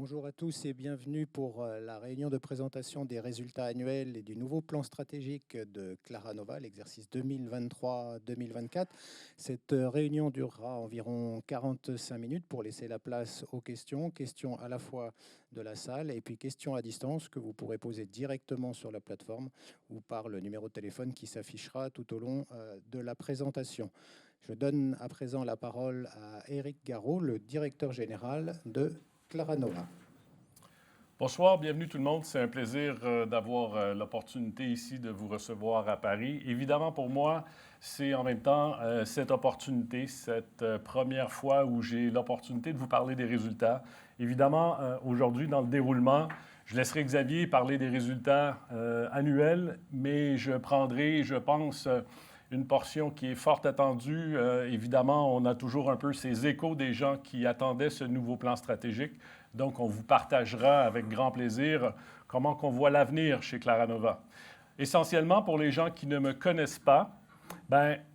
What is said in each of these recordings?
Bonjour à tous et bienvenue pour la réunion de présentation des résultats annuels et du nouveau plan stratégique de Claranova, l'exercice 2023-2024. Cette réunion durera environ 45 minutes pour laisser la place aux questions. Questions à la fois de la salle et puis questions à distance que vous pourrez poser directement sur la plateforme ou par le numéro de téléphone qui s'affichera tout au long de la présentation. Je donne à présent la parole à Éric Garot, le directeur général de Claranova. Bonsoir, bienvenue tout le monde. C'est un plaisir d'avoir l'opportunité ici de vous recevoir à Paris. Évidemment, pour moi, c'est en même temps cette opportunité, cette première fois où j'ai l'opportunité de vous parler des résultats. Évidemment, aujourd'hui, dans le déroulement, je laisserai Xavier parler des résultats annuels, mais je prendrai, je pense, une portion qui est fort attendue. Évidemment, on a toujours un peu ces échos des gens qui attendaient ce nouveau plan stratégique. Donc, on vous partagera avec grand plaisir comment on voit l'avenir chez Claranova. Essentiellement, pour les gens qui ne me connaissent pas,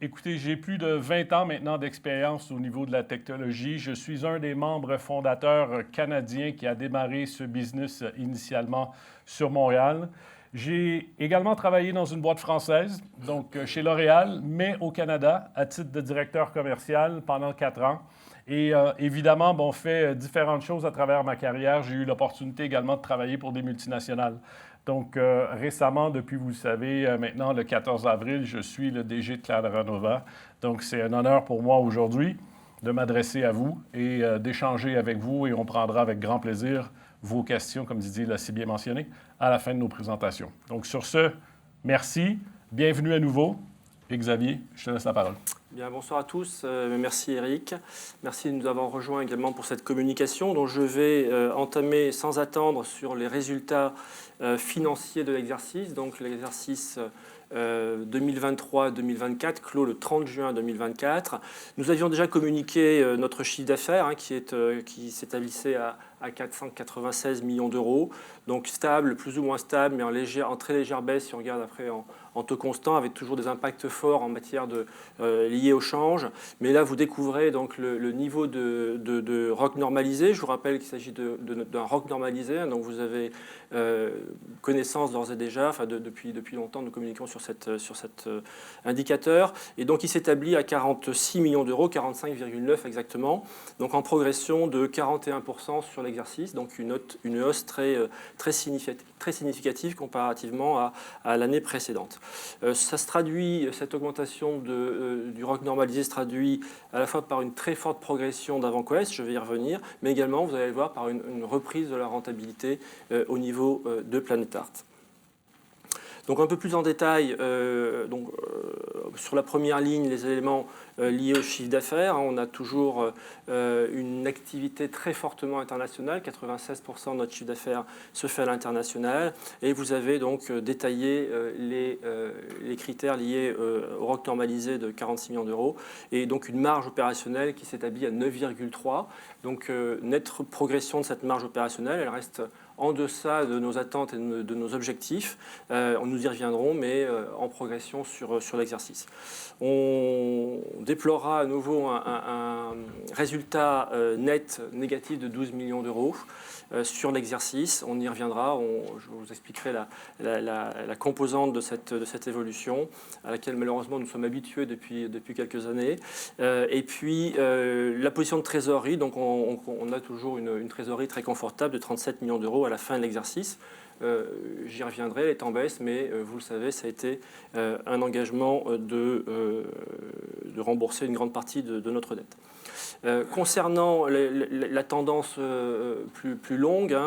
écoutez, j'ai plus de 20 ans maintenant d'expérience au niveau de la technologie. Je suis un des membres fondateurs canadiens qui a démarré ce business initialement sur Montréal. J'ai également travaillé dans une boîte française, donc chez L'Oréal, mais au Canada, à titre de directeur commercial pendant 4 ans. Et évidemment, on fait différentes choses à travers ma carrière. J'ai eu l'opportunité également de travailler pour des multinationales. Donc, récemment, depuis, vous le savez, maintenant, le 14 avril, je suis le DG de Claranova. Donc, c'est un honneur pour moi aujourd'hui de m'adresser à vous et d'échanger avec vous. Et on prendra avec grand plaisir vos questions, comme Didier l'a si bien mentionné, à la fin de nos présentations. Donc, sur ce, merci. Bienvenue à nouveau. Et Xavier, je te laisse la parole. Bien, bonsoir à tous. Merci Eric. Merci de nous avoir rejoints également pour cette communication dont je vais entamer sans attendre sur les résultats financiers de l'exercice. Donc l'exercice 2023-2024, clos le 30 juin 2024. Nous avions déjà communiqué notre chiffre d'affaires qui s'établissait à 496 millions d'euros. Donc stable, plus ou moins stable, mais en très légère baisse si on regarde après en taux constant, avec toujours des impacts forts en matière liés au change. Mais là, vous découvrez donc le niveau de ROC normalisé. Je vous rappelle qu'il s'agit d'un ROC normalisé. Donc vous avez connaissance d'ores et déjà, depuis longtemps, nous communiquons sur cet indicateur. Et donc il s'établit à 46 millions d'euros, 45,9 exactement. Donc en progression de 41% sur l'exercice. Donc une hausse très significative comparativement à l'année précédente. Ça se traduit, cette augmentation du ROC normalisé se traduit à la fois par une très forte progression d'AvanQuest, je vais y revenir, mais également, vous allez le voir, par une reprise de la rentabilité au niveau de Planet Art. Donc un peu plus en détail, sur la première ligne, les éléments liés au chiffre d'affaires. On a toujours une activité très fortement internationale. 96% de notre chiffre d'affaires se fait à l'international. Et vous avez donc détaillé les critères liés au ROC normalisé de 46 millions d'euros. Et donc une marge opérationnelle qui s'établit à 9,3. Donc nette progression de cette marge opérationnelle, elle reste en deçà de nos attentes et de nos objectifs. Nous y reviendrons, mais en progression sur l'exercice. On déplorera à nouveau un résultat net négatif de 12 millions d'euros sur l'exercice. On y reviendra, je vous expliquerai la composante de cette évolution, à laquelle malheureusement nous sommes habitués depuis quelques années. Et puis la position de trésorerie, donc on a toujours une trésorerie très confortable de 37 millions d'euros à la fin de l'exercice. J'y reviendrai, elle est en baisse, mais vous le savez, ça a été un engagement de rembourser une grande partie de notre dette. Concernant la tendance plus longue,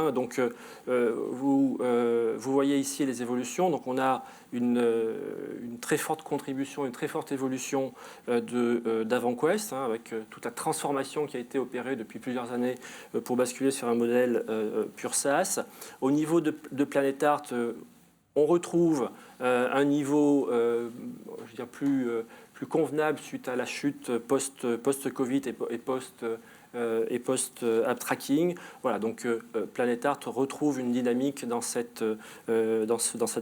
vous voyez ici les évolutions. Donc on a une très forte contribution, une très forte évolution d'AvanQuest, avec toute la transformation qui a été opérée depuis plusieurs années pour basculer sur un modèle pur SaaS. Au niveau de Planet Art, on retrouve un niveau plus convenable suite à la chute post-Covid et post-app-tracking. Voilà, donc Planet Art retrouve une dynamique dans cette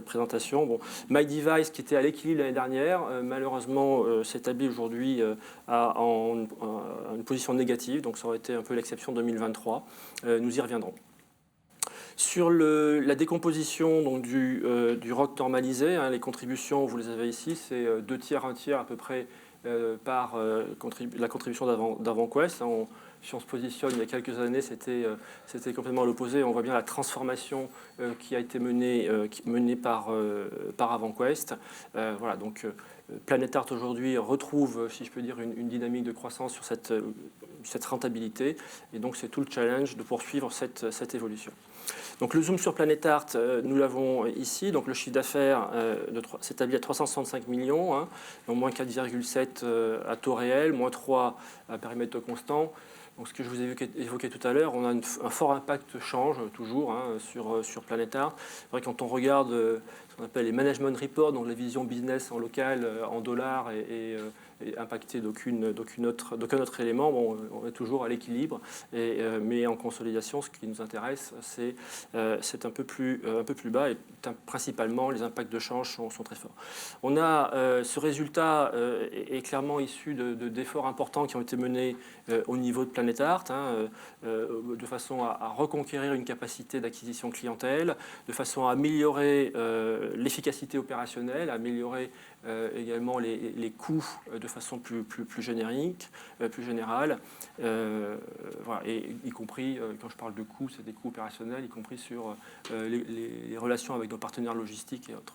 présentation. Bon, MyDevice, qui était à l'équilibre l'année dernière, malheureusement s'établit aujourd'hui en une position négative, donc ça aurait été un peu l'exception 2023. Nous y reviendrons. Sur la décomposition donc, du ROC normalisé, hein, les contributions, vous les avez ici, c'est 2 tiers, 1 tiers à peu près par la contribution d'AvantQuest. Hein, si on se positionne il y a quelques années, c'était complètement à l'opposé. On voit bien la transformation qui a été menée par AvantQuest. Voilà, donc Planet Art aujourd'hui retrouve, si je peux dire, une dynamique de croissance sur cette rentabilité. Et donc c'est tout le challenge de poursuivre cette évolution. Donc le zoom sur Planet Art, nous l'avons ici. Donc le chiffre d'affaires s'établit à 365 millions, hein, donc moins 4,7 à taux réel, moins 3 à périmètre constant. Donc ce que je vous ai évoqué tout à l'heure, on a un fort impact change toujours hein, sur Planet Art. C'est vrai que quand on regarde ce qu'on appelle les management reports, donc la vision business en local, en dollars et impacté d'aucun autre élément, bon, on est toujours à l'équilibre. Mais en consolidation, ce qui nous intéresse, c'est un peu plus bas et principalement les impacts de change sont très forts. On a ce résultat est clairement issu d'efforts importants qui ont été menés au niveau de Planet Art, hein, de façon à reconquérir une capacité d'acquisition clientèle, de façon à améliorer l'efficacité opérationnelle, à améliorer également les coûts de façon plus générique, plus générale, voilà, et y compris, quand je parle de coûts, c'est des coûts opérationnels, y compris sur les relations avec nos partenaires logistiques et autres.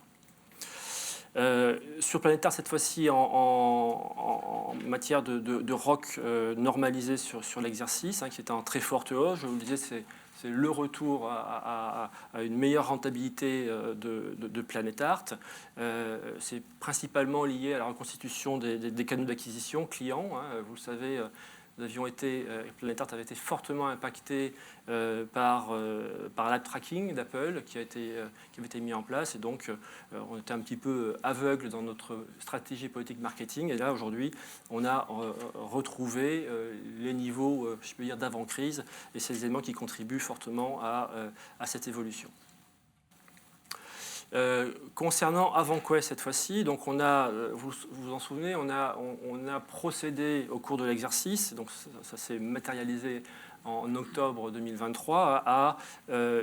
Sur Planet Art, cette fois-ci, en matière de ROC normalisé sur l'exercice, hein, qui est en très forte hausse, je vous le disais, c'est le retour à une meilleure rentabilité de Planet Art. C'est principalement lié à la reconstitution des canaux d'acquisition clients. Hein. Vous le savez, Planet Art avait été fortement impacté par l'app tracking d'Apple qui avait été mis en place. Et donc, on était un petit peu aveugle dans notre stratégie politique marketing. Et là, aujourd'hui, on a retrouvé les niveaux, je peux dire, d'avant-crise. Et c'est des éléments qui contribuent fortement à cette évolution. Concernant AvantQuest cette fois-ci, donc on a, vous vous en souvenez, on a procédé au cours de l'exercice, donc ça s'est matérialisé en octobre 2023 à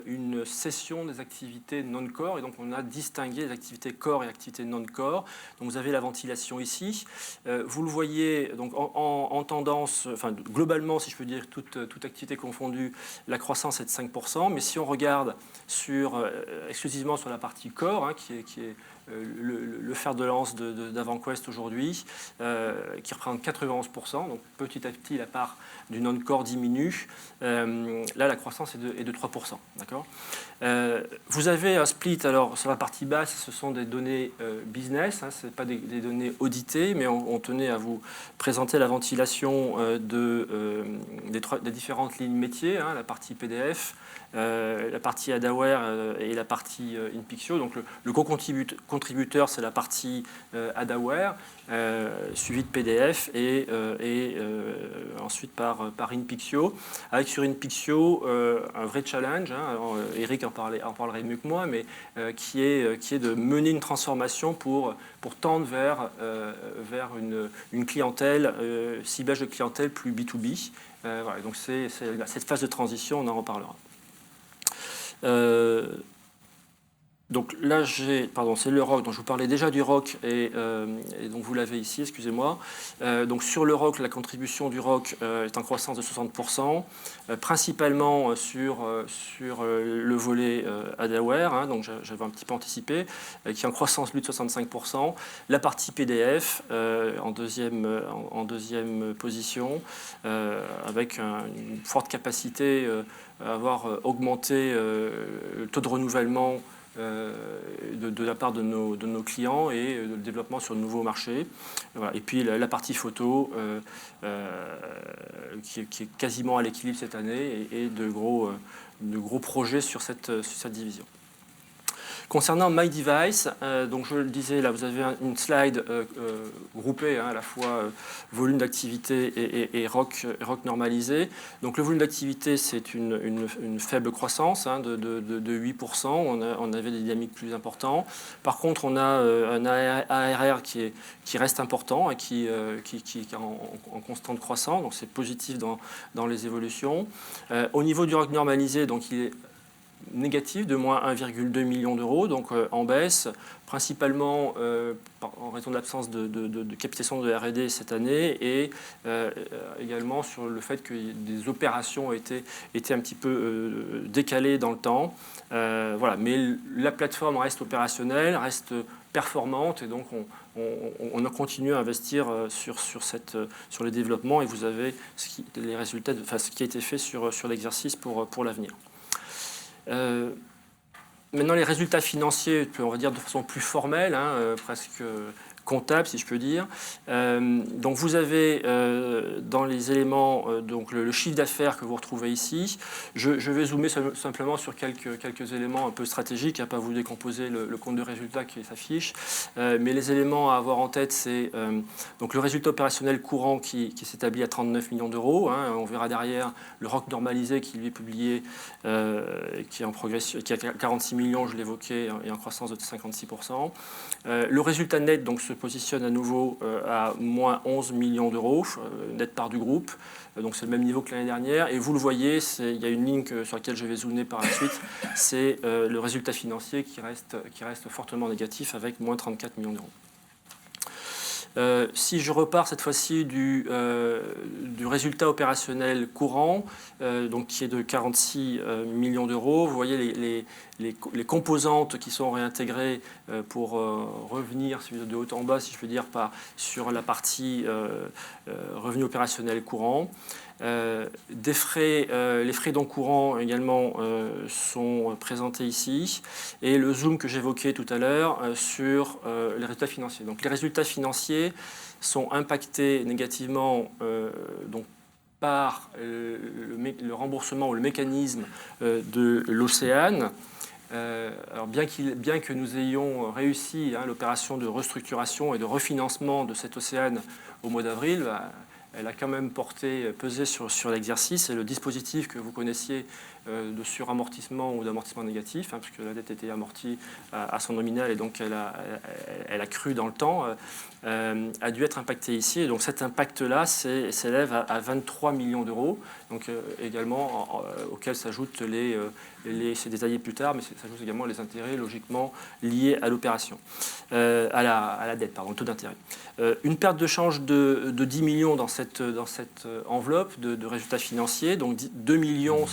une cession des activités non-core, et donc on a distingué les activités core et activités non-core. Donc vous avez la ventilation ici. Vous le voyez donc en tendance, enfin globalement, si je peux dire, toute activité confondue, la croissance est de 5%, mais si on regarde exclusivement sur la partie core, hein, qui est le fer de lance d'AvantQuest aujourd'hui, qui représente 91%, donc petit à petit la part du non-core diminue. Là, la croissance est de 3%. D'accord. Vous avez un split, alors sur la partie basse, ce sont des données business, hein, ce n'est pas des données auditées, mais on tenait à vous présenter la ventilation des différentes lignes métiers, hein, la partie PDF, la partie Adaware et la partie InPixio. Donc le gros contributeur, c'est la partie Adaware, suivi de PDF et ensuite par InPixio. Avec sur InPixio un vrai challenge, hein, alors, Eric en parlerait mieux que moi, mais qui est de mener une transformation pour tendre vers une clientèle, ciblage de clientèle plus B2B. Voilà, donc c'est cette phase de transition, on en reparlera. Donc là, c'est le ROC, dont je vous parlais déjà du ROC, et donc vous l'avez ici, excusez-moi. Donc sur le ROC, la contribution du ROC est en croissance de 60%, principalement sur le volet Adaware, hein, donc j'avais un petit peu anticipé, qui est en croissance lui de 65%. La partie PDF en deuxième position, avec une forte capacité à avoir augmenté le taux de renouvellement de la part de nos clients et le développement sur de nouveaux marchés. Voilà. Et puis la partie photo qui est quasiment à l'équilibre cette année et de gros projets sur cette division. Concernant MyDevice, donc je le disais, là vous avez une slide groupée, hein, à la fois volume d'activité et ROC normalisé. Donc le volume d'activité, c'est une faible croissance, hein, de 8%. On avait des dynamiques plus importantes. Par contre, on a un ARR qui reste important et qui est en constante croissance. Donc c'est positif dans les évolutions. Au niveau du ROC normalisé, donc il est négatif de moins 1,2 million d'euros, donc en baisse, principalement en raison de l'absence de captation de R&D cette année et également sur le fait que des opérations étaient un petit peu décalées dans le temps. Voilà. Mais la plateforme reste opérationnelle, reste performante et donc on a continué à investir sur les développements et vous avez les résultats, ce qui a été fait sur l'exercice pour l'avenir. Maintenant, les résultats financiers, on va dire de façon plus formelle, presque comptable, si je peux dire. Donc, vous avez dans les éléments donc le chiffre d'affaires que vous retrouvez ici. Je vais zoomer simplement sur quelques éléments un peu stratégiques, pas vous décomposer le compte de résultat qui s'affiche. Mais les éléments à avoir en tête, c'est donc le résultat opérationnel courant qui s'établit à 39 millions d'euros. On verra derrière le ROC normalisé qui lui est publié, qui est en progression, qui a 46 millions, je l'évoquais, et en croissance de 56%. Le résultat net donc, se positionne à nouveau à moins 11 millions d'euros, net part du groupe. Donc c'est le même niveau que l'année dernière. Et vous le voyez, il y a une ligne sur laquelle je vais zoomer par la suite. C'est le résultat financier qui reste fortement négatif avec moins 34 millions d'euros. Si je repars cette fois-ci du résultat opérationnel courant, donc qui est de 46 millions d'euros, vous voyez les composantes qui sont réintégrées pour revenir de haut en bas, si je peux dire, sur la partie revenu opérationnel courant. Les frais non courants également sont présentés ici et le zoom que j'évoquais tout à l'heure sur les résultats financiers. Donc les résultats financiers sont impactés négativement donc, par le remboursement ou le mécanisme de l'Océan. Alors bien que nous ayons réussi l'opération de restructuration et de refinancement de cet Océan au mois d'avril, elle a quand même pesé sur l'exercice et le dispositif que vous connaissiez de suramortissement ou d'amortissement négatif, puisque la dette était amortie à son nominal et donc elle a cru dans le temps, a dû être impacté ici. Et donc cet impact-là s'élève à 23 millions d'euros, donc également auxquels s'ajoutent c'est détaillé plus tard, mais s'ajoutent également les intérêts logiquement liés à l'opération, à la dette, le taux d'intérêt. Une perte de change de 10 millions dans cette enveloppe de résultats financiers, donc 2 millions,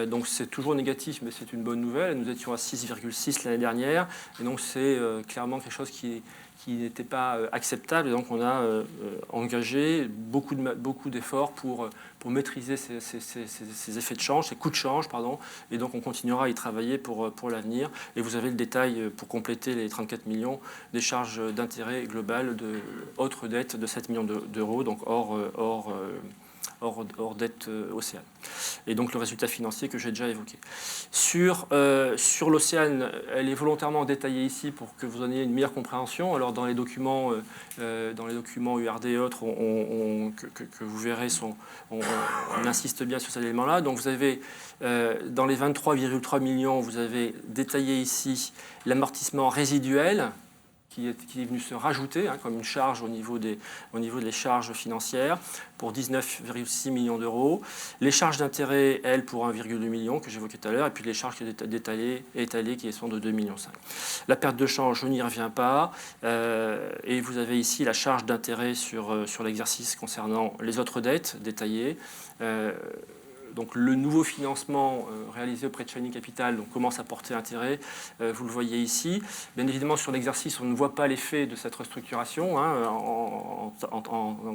donc c'est toujours négatif, mais c'est une bonne nouvelle. Nous étions à 6,6 l'année dernière, et donc c'est clairement quelque chose qui n'était pas acceptable, et donc on a engagé beaucoup d'efforts pour maîtriser ces effets de change, ces coûts de change, et donc on continuera à y travailler pour l'avenir. Et vous avez le détail pour compléter les 34 millions des charges d'intérêt globales de autres dettes de 7 millions d'euros, donc hors dette Océan. Et donc le résultat financier que j'ai déjà évoqué. Sur l'Océan, elle est volontairement détaillée ici pour que vous en ayez une meilleure compréhension. Alors dans les documents URD et autres que vous verrez, on insiste bien sur cet élément-là. Donc vous avez dans les 23,3 millions, vous avez détaillé ici l'amortissement résiduel qui est venu se rajouter comme une charge au niveau des charges financières pour 19,6 millions d'euros. Les charges d'intérêt, elles, pour 1,2 million que j'évoquais tout à l'heure, et puis les charges étalées qui sont de 2,5 millions. La perte de change, je n'y reviens pas. Et vous avez ici la charge d'intérêt sur l'exercice concernant les autres dettes détaillées. Donc le nouveau financement réalisé auprès de Shiny Capital commence à porter intérêt, vous le voyez ici. Bien évidemment, sur l'exercice, on ne voit pas l'effet de cette restructuration en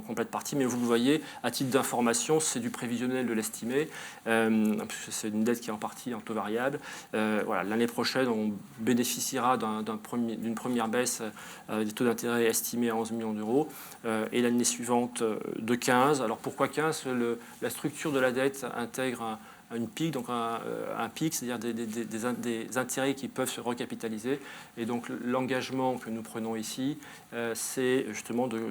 complète partie, mais vous le voyez, à titre d'information, c'est du prévisionnel de l'estimé, puisque c'est une dette qui est en partie en taux variable. Voilà, l'année prochaine, on bénéficiera d'une première baisse des taux d'intérêt estimés à 11 millions d'euros, et l'année suivante de 15. Alors pourquoi 15 ? La structure de la dette intègre une PIC, donc un PIC, c'est-à-dire des intérêts qui peuvent se recapitaliser. Et donc l'engagement que nous prenons ici, c'est justement de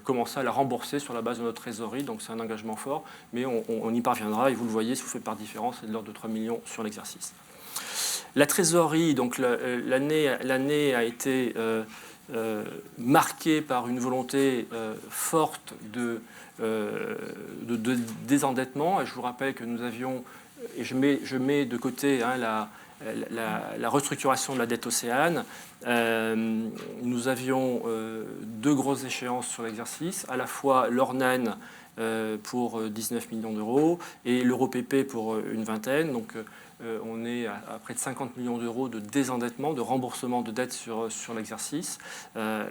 commencer à la rembourser sur la base de notre trésorerie. Donc c'est un engagement fort, mais on y parviendra. Et vous le voyez, si vous faites par différence, c'est de l'ordre de 3 millions sur l'exercice. La trésorerie, donc l'année a été marqué par une volonté forte de désendettement. Et je vous rappelle que nous avions, et je mets de côté la restructuration de la dette Océane. Nous avions deux grosses échéances sur l'exercice, à la fois l'Ornen pour 19 millions d'euros et l'EuroPP pour une vingtaine. Donc on est à près de 50 millions d'euros de désendettement, de remboursement de dettes sur l'exercice.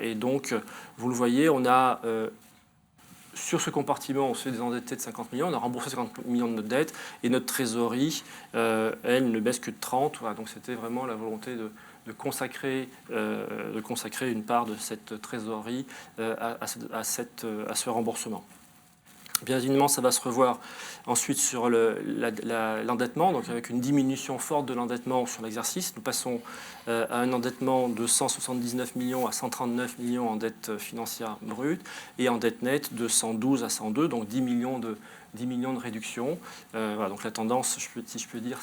Et donc, vous le voyez, on a... sur ce compartiment, on s'est désendetté de 50 millions, on a remboursé 50 millions de notre dette, et notre trésorerie, elle, ne baisse que de 30. Voilà, donc c'était vraiment la volonté de consacrer une part de cette trésorerie à ce remboursement. Bien évidemment, ça va se revoir ensuite sur l'endettement, donc avec une diminution forte de l'endettement sur l'exercice. Nous passons à un endettement de 179 millions à 139 millions en dette financière brute et en dette nette de 112 à 102, donc 10 millions de réduction. Voilà, donc la tendance, si je peux dire,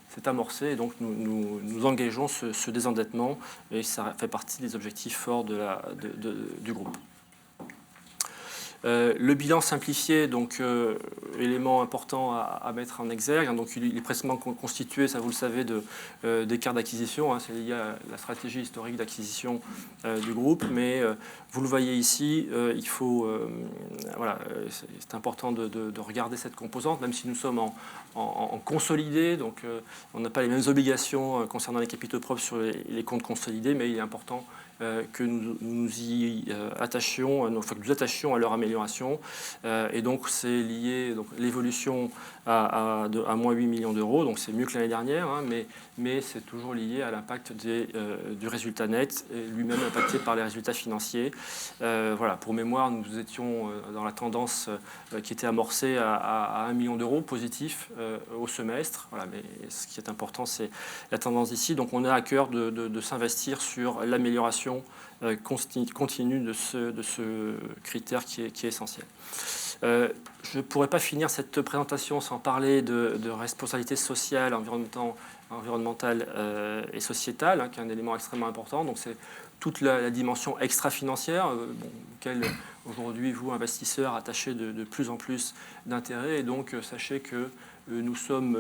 c'est amorcé, et donc nous engageons ce désendettement, et ça fait partie des objectifs forts du groupe. Le bilan simplifié, donc élément important à mettre en exergue. Donc il est précisément constitué, ça vous le savez, d'écarts d'acquisition. Hein, c'est lié à la stratégie historique d'acquisition du groupe. Mais vous le voyez ici, il faut, voilà, c'est important de regarder cette composante, même si nous sommes en consolidé. Donc on n'a pas les mêmes obligations concernant les capitaux propres sur les comptes consolidés, mais il est important que nous y attachions, enfin, que nous attachions à leur amélioration. Et donc, c'est lié, donc, l'évolution à moins 8 millions d'euros, donc c'est mieux que l'année dernière, hein, mais c'est toujours lié à l'impact du résultat net, lui-même impacté par les résultats financiers. Voilà, pour mémoire, nous étions dans la tendance qui était amorcée à 1 million d'euros positif au semestre. Voilà, mais ce qui est important, c'est la tendance ici. Donc, on a à cœur de s'investir sur l'amélioration continue de ce critère qui est essentiel. Je ne pourrais pas finir cette présentation sans parler de responsabilité sociale, environnementale et sociétale, hein, qui est un élément extrêmement important. Donc c'est toute la dimension extra-financière, auquel aujourd'hui, vous, investisseurs, attachez de plus en plus d'intérêt. Et donc, sachez que nous sommes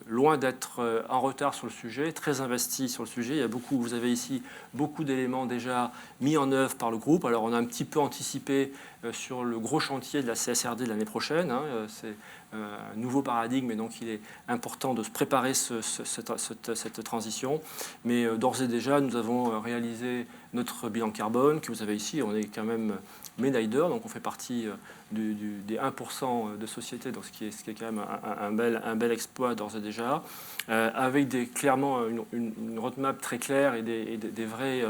loin d'être en retard sur le sujet, très investis sur le sujet. Vous avez ici beaucoup d'éléments déjà mis en œuvre par le groupe. Alors, on a un petit peu anticipé sur le gros chantier de la CSRD de l'année prochaine. Hein. C'est un nouveau paradigme, et donc il est important de se préparer cette transition. Mais d'ores et déjà, nous avons réalisé notre bilan carbone que vous avez ici. On est quand même médaille d'or, donc on fait partie des 1% de société, donc ce qui est quand même un bel exploit d'ores et déjà, avec clairement une roadmap très claire et des vraies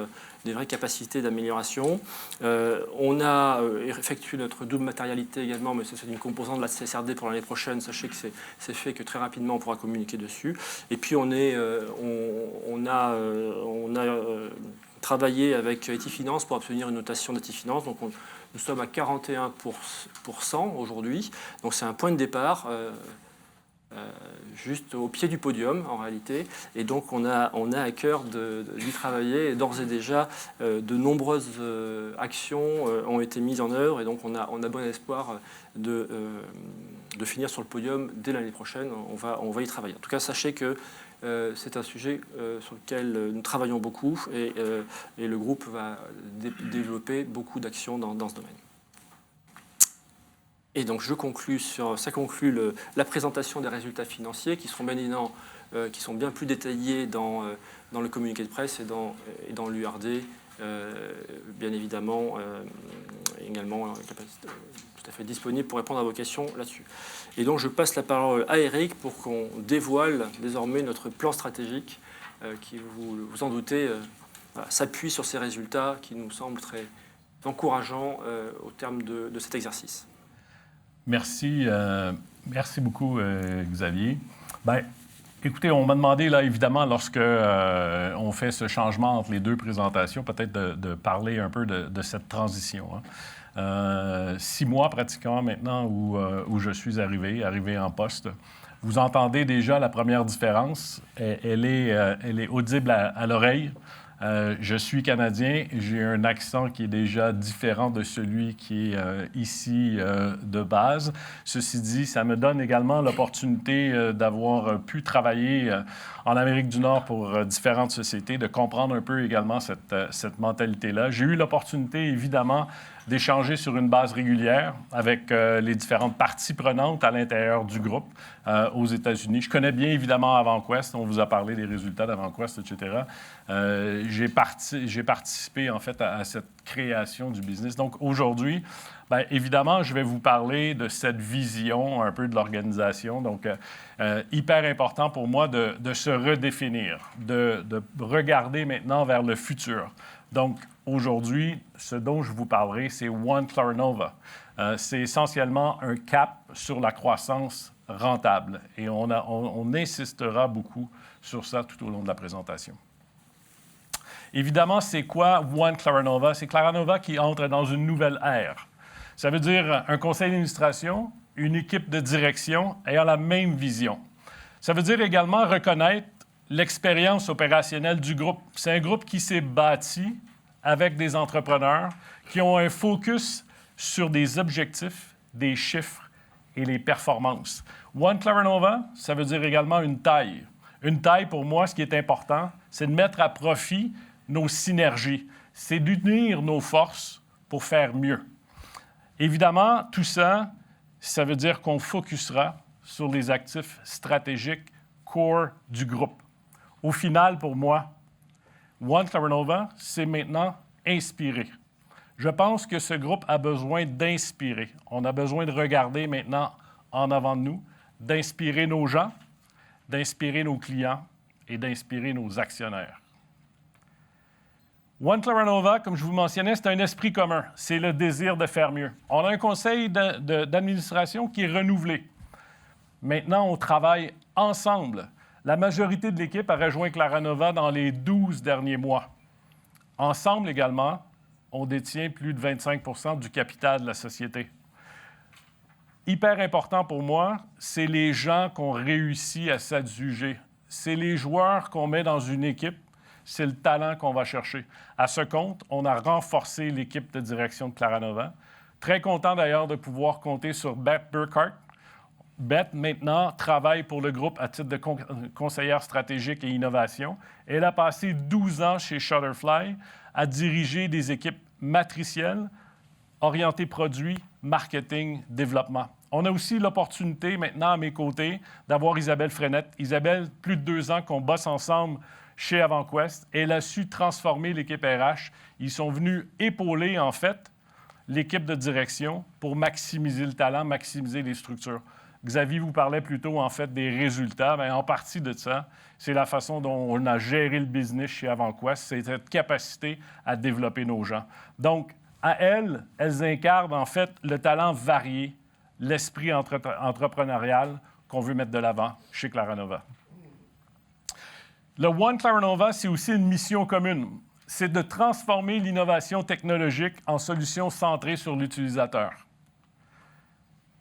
capacités d'amélioration. On a effectué notre double matérialité également, mais c'est une composante de la CSRD pour l'année prochaine. Sachez que c'est fait que très rapidement on pourra communiquer dessus. Et puis on a travaillé avec Etifinance pour obtenir une notation d'Etifinance. Donc nous sommes à 41% aujourd'hui. Donc c'est un point de départ juste au pied du podium en réalité. Et donc on a à cœur d'y travailler. Et d'ores et déjà, de nombreuses actions ont été mises en œuvre. Et donc on a bon espoir de finir sur le podium dès l'année prochaine. On va y travailler. En tout cas, sachez que c'est un sujet sur lequel nous travaillons beaucoup, et le groupe va développer beaucoup d'actions dans ce domaine. Et donc ça conclut la présentation des résultats financiers qui seront bien plus détaillés dans le communiqué de presse et dans l'URD, bien évidemment, également tout à fait disponible pour répondre à vos questions là-dessus. Et donc je passe la parole à Eric pour qu'on dévoile désormais notre plan stratégique qui, vous en doutez, s'appuie sur ces résultats qui nous semblent très encourageants au terme de cet exercice. Merci beaucoup, Xavier. Bien, écoutez, on m'a demandé, là, évidemment, lorsque on fait ce changement entre les deux présentations, peut-être de parler un peu de cette transition. Hein. 6 mois pratiquement maintenant où je suis arrivé en poste. Vous entendez déjà la première différence. Elle est audible à l'oreille. Je suis Canadien, j'ai un accent qui est déjà différent de celui qui est ici de base. Ceci dit, ça me donne également l'opportunité d'avoir pu travailler en Amérique du Nord pour différentes sociétés, de comprendre un peu également cette mentalité-là. J'ai eu l'opportunité, évidemment, d'échanger sur une base régulière avec les différentes parties prenantes à l'intérieur du groupe aux États-Unis. Je connais bien évidemment AvantQuest, on vous a parlé des résultats d'AvantQuest, etc. J'ai participé en fait à cette création du business. Donc aujourd'hui, bien, évidemment, je vais vous parler de cette vision un peu de l'organisation. Donc, hyper important pour moi de se redéfinir, de regarder maintenant vers le futur. Donc, aujourd'hui, ce dont je vous parlerai, c'est One Claranova. C'est essentiellement un cap sur la croissance rentable. Et on insistera beaucoup sur ça tout au long de la présentation. Évidemment, c'est quoi One Claranova? C'est Claranova qui entre dans une nouvelle ère. Ça veut dire un conseil d'administration, une équipe de direction ayant la même vision. Ça veut dire également reconnaître l'expérience opérationnelle du groupe. C'est un groupe qui s'est bâti avec des entrepreneurs qui ont un focus sur des objectifs, des chiffres et les performances. One Claranova, ça veut dire également une taille. Une taille, pour moi, ce qui est important, c'est de mettre à profit nos synergies. C'est d'unir nos forces pour faire mieux. Évidemment, tout ça, ça veut dire qu'on focusera sur les actifs stratégiques core du groupe. Au final, pour moi, One Claranova, c'est maintenant inspirer. Je pense que ce groupe a besoin d'inspirer. On a besoin de regarder maintenant en avant de nous, d'inspirer nos gens, d'inspirer nos clients et d'inspirer nos actionnaires. One Claranova, comme je vous mentionnais, c'est un esprit commun. C'est le désir de faire mieux. On a un conseil d'administration qui est renouvelé. Maintenant, on travaille ensemble. La majorité de l'équipe a rejoint Claranova dans les 12 derniers mois. Ensemble également, on détient plus de 25 % du capital de la société. Hyper important pour moi, c'est les gens qu'on réussit à s'adjuger. C'est les joueurs qu'on met dans une équipe. C'est le talent qu'on va chercher. À ce compte, on a renforcé l'équipe de direction de Claranova. Très content d'ailleurs de pouvoir compter sur Beth Burkhardt. Beth, maintenant, travaille pour le groupe à titre de conseillère stratégique et innovation. Elle a passé 12 ans chez Shutterfly à diriger des équipes matricielles, orientées produits, marketing, développement. On a aussi l'opportunité maintenant à mes côtés d'avoir Isabelle Frenette. Isabelle, plus de 2 ans qu'on bosse ensemble chez AvantQuest. Elle a su transformer l'équipe RH. Ils sont venus épauler, en fait, l'équipe de direction pour maximiser le talent, maximiser les structures. Xavier vous parlait plutôt, en fait, des résultats. Bien, en partie de ça, c'est la façon dont on a géré le business chez AvantQuest. C'est cette capacité à développer nos gens. Donc, à elles incarnent, en fait, le talent varié, l'esprit entrepreneurial qu'on veut mettre de l'avant chez Claranova. Le One Claranova, c'est aussi une mission commune. C'est de transformer l'innovation technologique en solutions centrées sur l'utilisateur.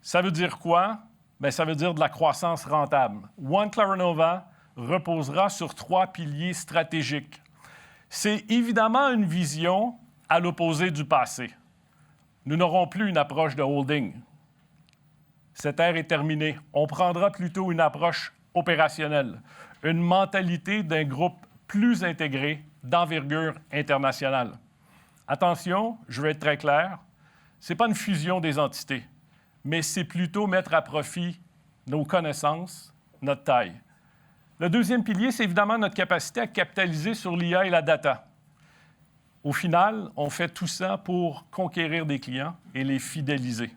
Ça veut dire quoi? Bien, ça veut dire de la croissance rentable. One Claranova reposera sur 3 piliers stratégiques. C'est évidemment une vision à l'opposé du passé. Nous n'aurons plus une approche de holding. Cette ère est terminée. On prendra plutôt une approche opérationnelle, une mentalité d'un groupe plus intégré, d'envergure internationale. Attention, je vais être très clair, ce n'est pas une fusion des entités, mais c'est plutôt mettre à profit nos connaissances, notre taille. Le deuxième pilier, c'est évidemment notre capacité à capitaliser sur l'IA et la data. Au final, on fait tout ça pour conquérir des clients et les fidéliser.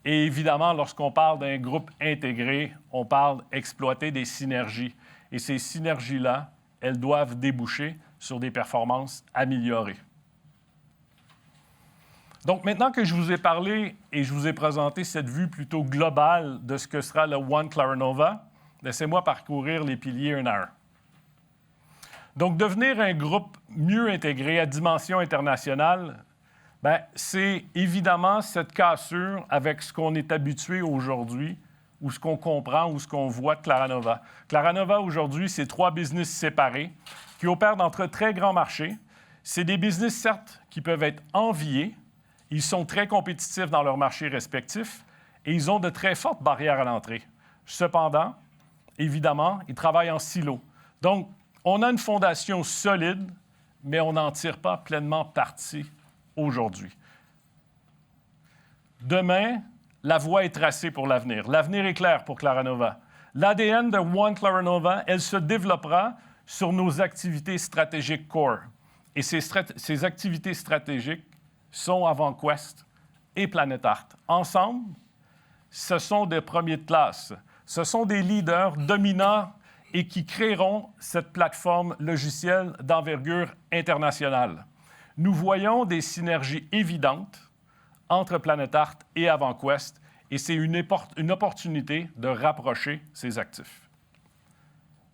Et évidemment, lorsqu'on parle d'un groupe intégré, on parle d'exploiter des synergies. Et ces synergies-là, elles doivent déboucher sur des performances améliorées. Donc, maintenant que je vous ai parlé et je vous ai présenté cette vue plutôt globale de ce que sera le One Claranova, laissez-moi parcourir les piliers un à un. Donc, devenir un groupe mieux intégré à dimension internationale, bien, c'est évidemment cette cassure avec ce qu'on est habitué aujourd'hui ou ce qu'on comprend ou ce qu'on voit de Claranova. Claranova, aujourd'hui, c'est 3 business séparés qui opèrent dans de très grands marchés. C'est des business, certes, qui peuvent être enviés. Ils sont très compétitifs dans leurs marchés respectifs et ils ont de très fortes barrières à l'entrée. Cependant, évidemment, ils travaillent en silo. Donc, on a une fondation solide, mais on n'en tire pas pleinement parti aujourd'hui. Demain, la voie est tracée pour l'avenir. L'avenir est clair pour Claranova. L'ADN de One Claranova, elle se développera sur nos activités stratégiques core. Et ces activités stratégiques sont AvantQuest et Planet Art. Ensemble, ce sont des premiers de classe. Ce sont des leaders dominants et qui créeront cette plateforme logicielle d'envergure internationale. Nous voyons des synergies évidentes entre Planet Art et AvantQuest, et c'est une opportunité de rapprocher ces actifs.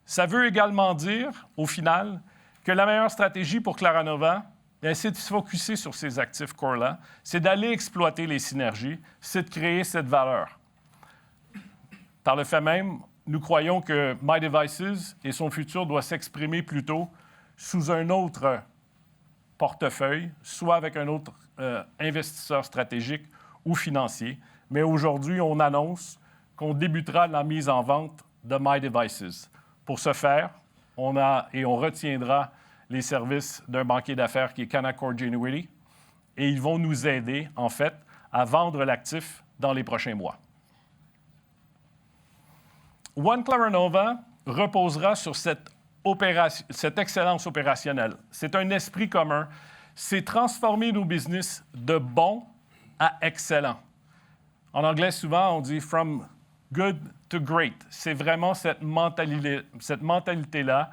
Ça veut également dire, au final, que la meilleure stratégie pour Claranova, c'est de se focusser sur ces actifs core-là, c'est d'aller exploiter les synergies, c'est de créer cette valeur. Par le fait même, nous croyons que MyDevices et son futur doit s'exprimer plutôt sous un autre portefeuille, soit avec un autre investisseur stratégique ou financier. Mais aujourd'hui, on annonce qu'on débutera la mise en vente de MyDevices. Pour ce faire, on retiendra les services d'un banquier d'affaires qui est Canaccord Genuity et ils vont nous aider, en fait, à vendre l'actif dans les prochains mois. One Claranova reposera sur cette excellence opérationnelle. C'est un esprit commun. C'est transformer nos business de bon à excellent. En anglais, souvent, on dit « from good to great ». C'est vraiment cette mentalité-là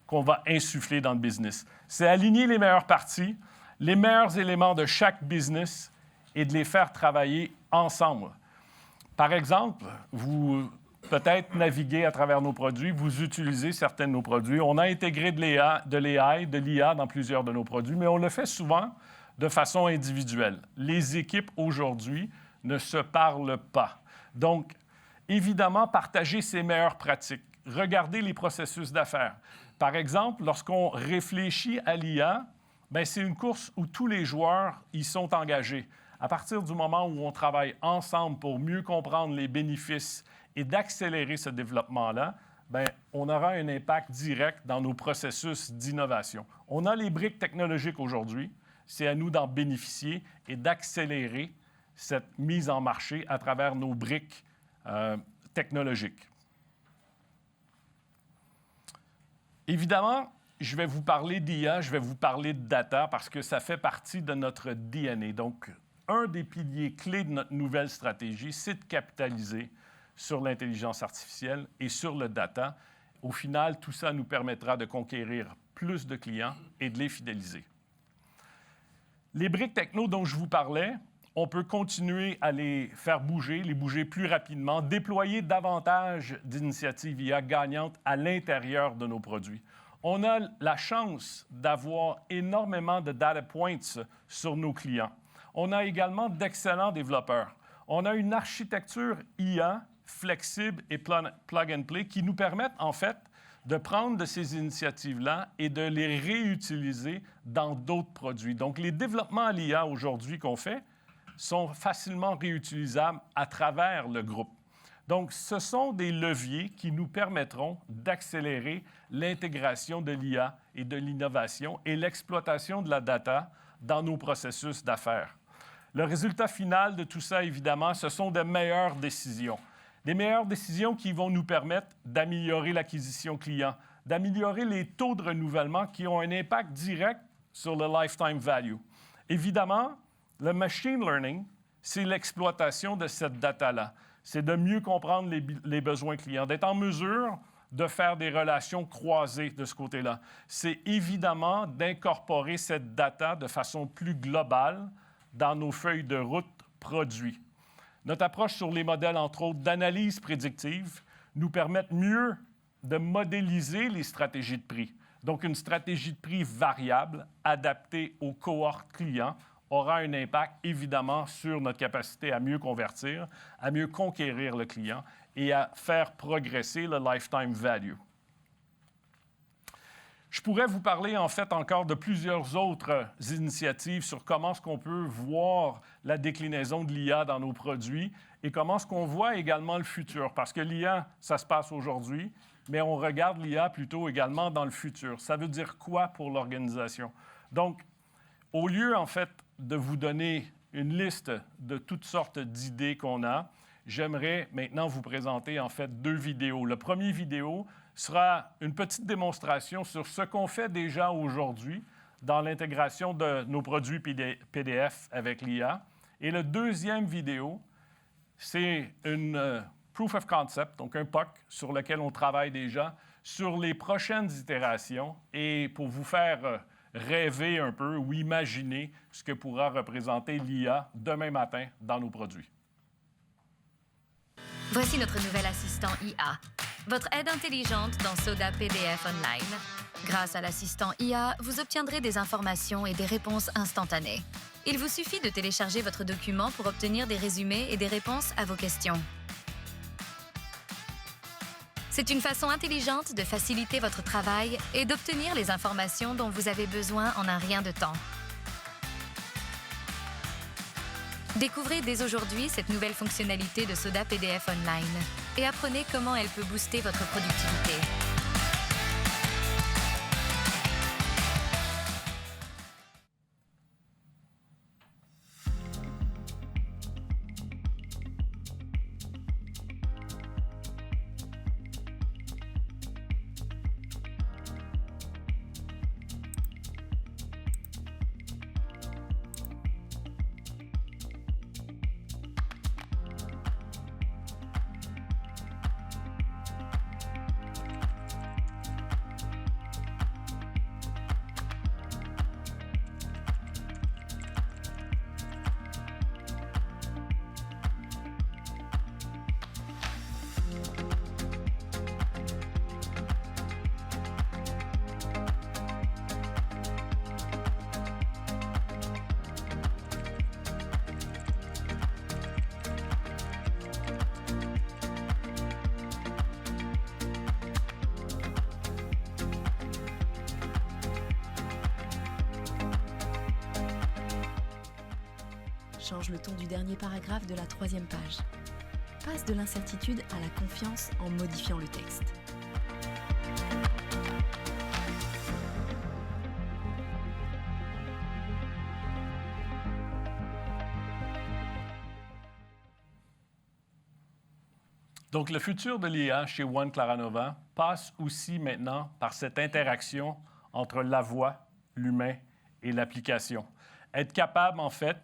qu'on va insuffler dans le business. C'est aligner les meilleures parties, les meilleurs éléments de chaque business et de les faire travailler ensemble. Par exemple, vous peut-être naviguez à travers nos produits, vous utilisez certains de nos produits. On a intégré de l'IA dans plusieurs de nos produits, mais on le fait souvent de façon individuelle. Les équipes aujourd'hui ne se parlent pas. Donc, évidemment, partagez ces meilleures pratiques. Regardez les processus d'affaires. Par exemple, lorsqu'on réfléchit à l'IA, c'est une course où tous les joueurs y sont engagés. À partir du moment où on travaille ensemble pour mieux comprendre les bénéfices et d'accélérer ce développement-là, on aura un impact direct dans nos processus d'innovation. On a les briques technologiques aujourd'hui. C'est à nous d'en bénéficier et d'accélérer cette mise en marché à travers nos briques technologiques. Évidemment, je vais vous parler d'IA, je vais vous parler de data parce que ça fait partie de notre DNA. Donc, un des piliers clés de notre nouvelle stratégie, c'est de capitaliser sur l'intelligence artificielle et sur le data. Au final, tout ça nous permettra de conquérir plus de clients et de les fidéliser. Les briques techno dont je vous parlais, on peut continuer à les faire bouger, les bouger plus rapidement, déployer davantage d'initiatives IA gagnantes à l'intérieur de nos produits. On a la chance d'avoir énormément de data points sur nos clients. On a également d'excellents développeurs. On a une architecture IA flexible et plug and play qui nous permettent en fait de prendre de ces initiatives-là et de les réutiliser dans d'autres produits. Donc, les développements à l'IA aujourd'hui qu'on fait sont facilement réutilisables à travers le groupe. Donc, ce sont des leviers qui nous permettront d'accélérer l'intégration de l'IA et de l'innovation et l'exploitation de la data dans nos processus d'affaires. Le résultat final de tout ça, évidemment, ce sont de meilleures décisions. Des meilleures décisions qui vont nous permettre d'améliorer l'acquisition client, d'améliorer les taux de renouvellement qui ont un impact direct sur le lifetime value. Évidemment, le machine learning, c'est l'exploitation de cette data-là. C'est de mieux comprendre les besoins clients, d'être en mesure de faire des relations croisées de ce côté-là. C'est évidemment d'incorporer cette data de façon plus globale dans nos feuilles de route produits. Notre approche sur les modèles, entre autres, d'analyse prédictive, nous permettent mieux de modéliser les stratégies de prix. Donc, une stratégie de prix variable, adaptée aux cohortes clients, aura un impact, évidemment, sur notre capacité à mieux convertir, à mieux conquérir le client et à faire progresser le lifetime value. Je pourrais vous parler en fait encore de plusieurs autres initiatives sur comment est-ce qu'on peut voir la déclinaison de l'IA dans nos produits et comment est-ce qu'on voit également le futur. Parce que l'IA, ça se passe aujourd'hui, mais on regarde l'IA plutôt également dans le futur. Ça veut dire quoi pour l'organisation? Donc, au lieu en fait de vous donner une liste de toutes sortes d'idées qu'on a, j'aimerais maintenant vous présenter en fait 2 vidéos. La première vidéo sera une petite démonstration sur ce qu'on fait déjà aujourd'hui dans l'intégration de nos produits PDF avec l'IA. Et la deuxième vidéo, c'est une proof of concept, donc un POC sur lequel on travaille déjà sur les prochaines itérations et pour vous faire rêver un peu ou imaginer ce que pourra représenter l'IA demain matin dans nos produits. Voici notre nouvel assistant IA, votre aide intelligente dans Soda PDF Online. Grâce à l'assistant IA, vous obtiendrez des informations et des réponses instantanées. Il vous suffit de télécharger votre document pour obtenir des résumés et des réponses à vos questions. C'est une façon intelligente de faciliter votre travail et d'obtenir les informations dont vous avez besoin en un rien de temps. Découvrez dès aujourd'hui cette nouvelle fonctionnalité de Soda PDF Online et apprenez comment elle peut booster votre productivité. Change le ton du dernier paragraphe de la 3e page. Passe de l'incertitude à la confiance en modifiant le texte. Donc, le futur de l'IA chez One Claranova passe aussi maintenant par cette interaction entre la voix, l'humain et l'application. Être capable, en fait,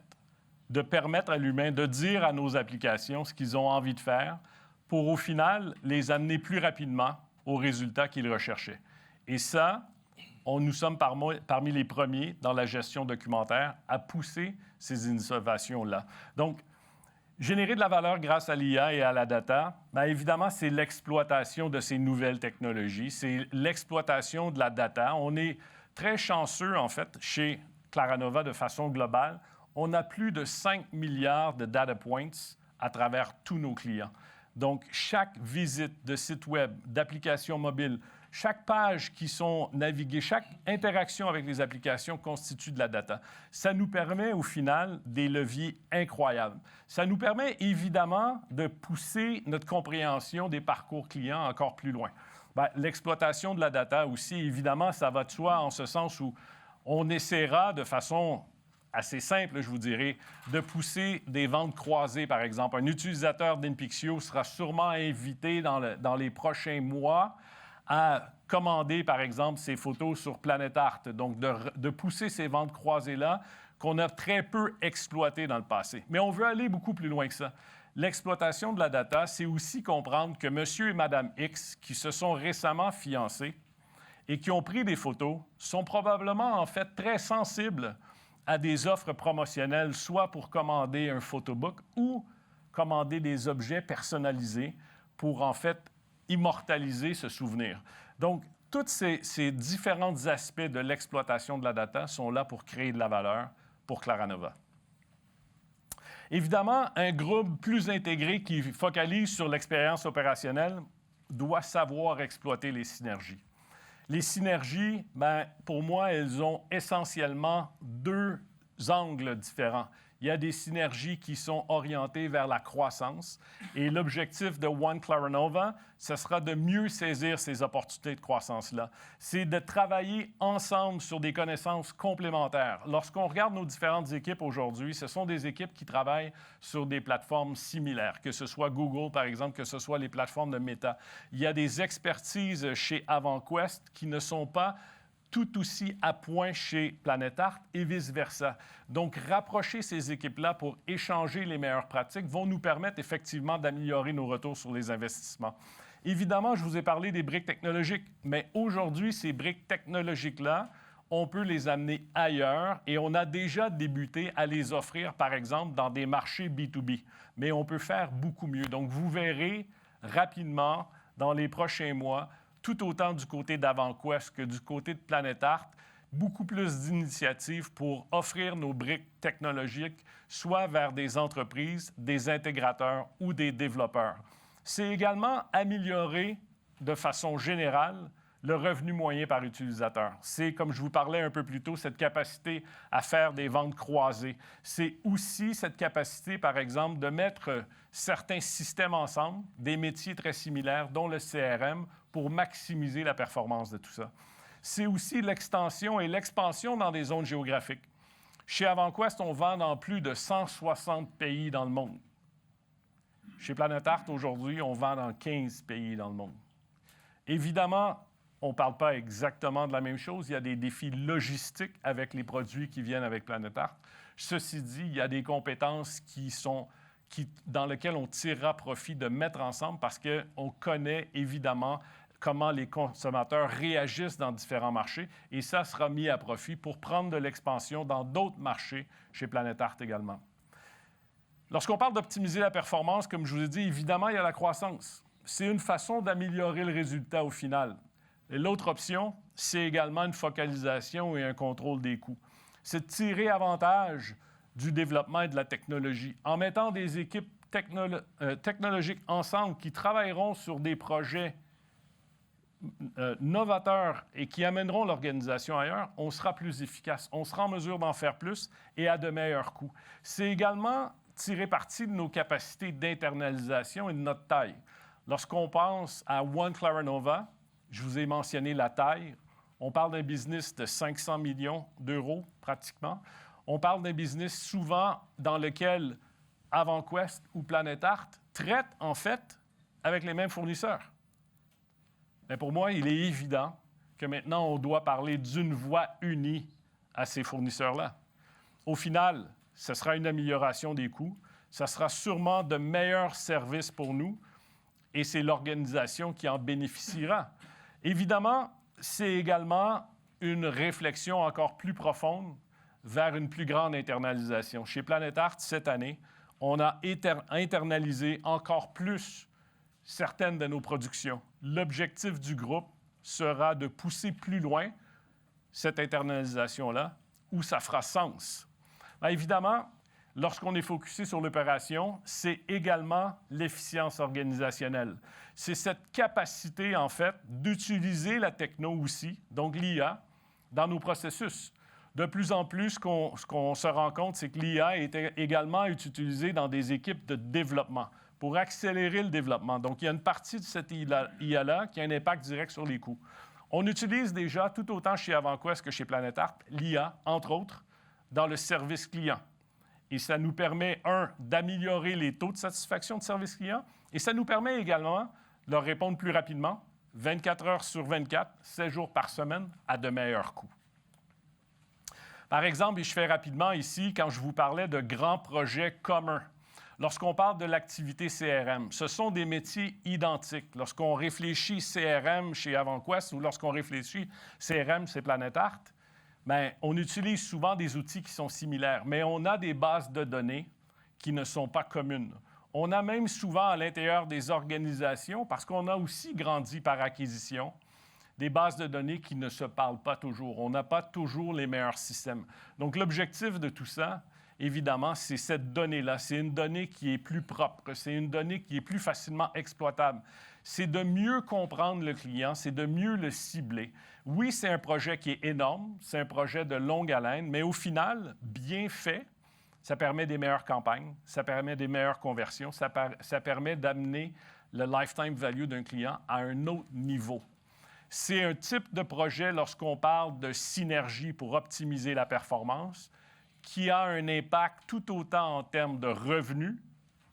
de permettre à l'humain de dire à nos applications ce qu'ils ont envie de faire pour, au final, les amener plus rapidement aux résultats qu'ils recherchaient. Et ça, nous sommes parmi les premiers dans la gestion documentaire à pousser ces innovations-là. Donc, générer de la valeur grâce à l'IA et à la data, bien évidemment, c'est l'exploitation de ces nouvelles technologies, c'est l'exploitation de la data. On est très chanceux, en fait, chez Claranova de façon globale. On a plus de 5 milliards de data points à travers tous nos clients. Donc, chaque visite de site web, d'applications mobiles, chaque page qui sont naviguées, chaque interaction avec les applications constitue de la data. Ça nous permet, au final, des leviers incroyables. Ça nous permet, évidemment, de pousser notre compréhension des parcours clients encore plus loin. Bien, l'exploitation de la data aussi, évidemment, ça va de soi en ce sens où on essaiera de façon assez simple, je vous dirais, de pousser des ventes croisées, par exemple. Un utilisateur d'Inpixio sera sûrement invité dans les prochains mois à commander, par exemple, ses photos sur Planet Art. Donc, de pousser ces ventes croisées-là qu'on a très peu exploitées dans le passé. Mais on veut aller beaucoup plus loin que ça. L'exploitation de la data, c'est aussi comprendre que monsieur et madame X, qui se sont récemment fiancés et qui ont pris des photos, sont probablement, en fait, très sensibles à des offres promotionnelles, soit pour commander un photobook ou commander des objets personnalisés pour, en fait, immortaliser ce souvenir. Donc, tous ces différents aspects de l'exploitation de la data sont là pour créer de la valeur pour Claranova. Évidemment, un groupe plus intégré qui focalise sur l'expérience opérationnelle doit savoir exploiter les synergies. Les synergies, pour moi, elles ont essentiellement deux angles différents. Il y a des synergies qui sont orientées vers la croissance et l'objectif de One Claranova, ce sera de mieux saisir ces opportunités de croissance-là. C'est de travailler ensemble sur des connaissances complémentaires. Lorsqu'on regarde nos différentes équipes aujourd'hui, ce sont des équipes qui travaillent sur des plateformes similaires, que ce soit Google, par exemple, que ce soit les plateformes de Meta. Il y a des expertises chez AvanQuest qui ne sont pas tout aussi à point chez PlanetArt et vice-versa. Donc, rapprocher ces équipes-là pour échanger les meilleures pratiques vont nous permettre effectivement d'améliorer nos retours sur les investissements. Évidemment, je vous ai parlé des briques technologiques, mais aujourd'hui, ces briques technologiques-là, on peut les amener ailleurs et on a déjà débuté à les offrir, par exemple, dans des marchés B2B. Mais on peut faire beaucoup mieux. Donc, vous verrez rapidement, dans les prochains mois, tout autant du côté d'AvanQuest que du côté de PlanetArt, beaucoup plus d'initiatives pour offrir nos briques technologiques, soit vers des entreprises, des intégrateurs ou des développeurs. C'est également améliorer de façon générale le revenu moyen par utilisateur. C'est, comme je vous parlais un peu plus tôt, cette capacité à faire des ventes croisées. C'est aussi cette capacité, par exemple, de mettre certains systèmes ensemble, des métiers très similaires, dont le CRM, pour maximiser la performance de tout ça. C'est aussi l'extension et l'expansion dans des zones géographiques. Chez AvanQuest, on vend dans plus de 160 pays dans le monde. Chez PlanetArt, aujourd'hui, on vend dans 15 pays dans le monde. Évidemment, on ne parle pas exactement de la même chose. Il y a des défis logistiques avec les produits qui viennent avec PlanetArt. Ceci dit, il y a des compétences dans lesquelles on tirera profit de mettre ensemble parce qu'on connaît évidemment comment les consommateurs réagissent dans différents marchés et ça sera mis à profit pour prendre de l'expansion dans d'autres marchés chez PlanetArt également. Lorsqu'on parle d'optimiser la performance, comme je vous ai dit, évidemment, il y a la croissance. C'est une façon d'améliorer le résultat au final. Et l'autre option, c'est également une focalisation et un contrôle des coûts. C'est de tirer avantage du développement et de la technologie en mettant des équipes technologiques ensemble qui travailleront sur des projets novateurs et qui amèneront l'organisation ailleurs, on sera plus efficace, on sera en mesure d'en faire plus et à de meilleurs coûts. C'est également tirer parti de nos capacités d'internalisation et de notre taille. Lorsqu'on pense à One Claranova, je vous ai mentionné la taille, on parle d'un business de 500 millions d'euros pratiquement. On parle d'un business souvent dans lequel AvanQuest ou PlanetArt traitent en fait avec les mêmes fournisseurs. Mais pour moi, il est évident que maintenant, on doit parler d'une voix unie à ces fournisseurs-là. Au final, ce sera une amélioration des coûts, ce sera sûrement de meilleurs services pour nous et c'est l'organisation qui en bénéficiera. Évidemment, c'est également une réflexion encore plus profonde vers une plus grande internalisation. Chez PlanetArt, cette année, on a internalisé encore plus certaines de nos productions. L'objectif du groupe sera de pousser plus loin cette internalisation-là, où ça fera sens. Bien, évidemment, lorsqu'on est focusé sur l'opération, c'est également l'efficience organisationnelle. C'est cette capacité, en fait, d'utiliser la techno aussi, donc l'IA, dans nos processus. De plus en plus, ce qu'on se rend compte, c'est que l'IA est également utilisée dans des équipes de développement pour accélérer le développement. Donc, il y a une partie de cette IA-là qui a un impact direct sur les coûts. On utilise déjà, tout autant chez AvanQuest que chez PlanetArt, l'IA, entre autres, dans le service client. Et ça nous permet, d'améliorer les taux de satisfaction de service client, et ça nous permet également de leur répondre plus rapidement, 24 heures sur 24, 7 jours par semaine, à de meilleurs coûts. Par exemple, et je fais rapidement ici, quand je vous parlais de grands projets communs, lorsqu'on parle de l'activité CRM, ce sont des métiers identiques. Lorsqu'on réfléchit CRM chez AvanQuest ou lorsqu'on réfléchit CRM chez PlanetArt, bien, on utilise souvent des outils qui sont similaires, mais on a des bases de données qui ne sont pas communes. On a même souvent à l'intérieur des organisations, parce qu'on a aussi grandi par acquisition, des bases de données qui ne se parlent pas toujours. On n'a pas toujours les meilleurs systèmes. Donc, l'objectif de tout ça évidemment, c'est cette donnée-là. C'est une donnée qui est plus propre, c'est une donnée qui est plus facilement exploitable. C'est de mieux comprendre le client, c'est de mieux le cibler. Oui, c'est un projet qui est énorme, c'est un projet de longue haleine, mais au final, bien fait, ça permet des meilleures campagnes, ça permet des meilleures conversions, ça permet d'amener le lifetime value d'un client à un autre niveau. C'est un type de projet, lorsqu'on parle de synergie pour optimiser la performance, qui a un impact tout autant en termes de revenus